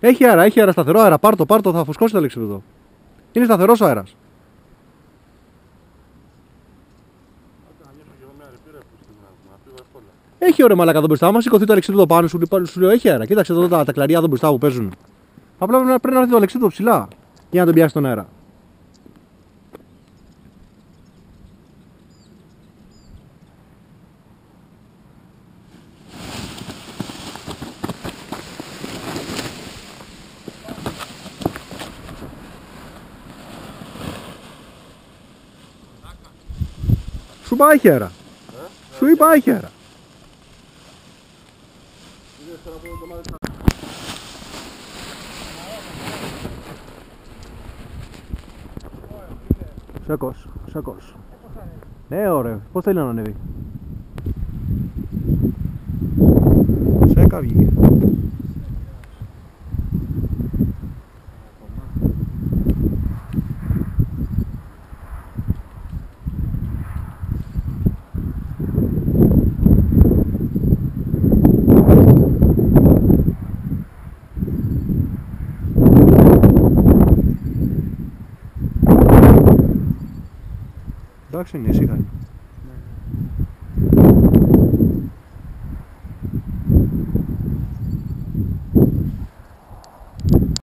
Έχει αέρα, σταθερό αέρα. Πάρτο, θα φουσκώσει το αλεξίπτωτο. Είναι σταθερός ο αέρας. Έχει ωραία μαλάκα εδώ μπροστά. Άμα σηκωθεί το αλεξίπτωτο πάνω σου λέω έχει αέρα. Κοίταξε εδώ τα κλαριά εδώ μπροστά που παίζουν. Απλά πρέπει να έρθει το αλεξίπτωτο ψηλά για να τον πιάσει τον αέρα. Σου είπα έχει αέρα. Σου είπα έχει αέρα. Σάκος. Ναι, ωραία. Πώς θέλει να ανέβει. Σέκα βγήκε. Εντάξει, είναι ήσυχα.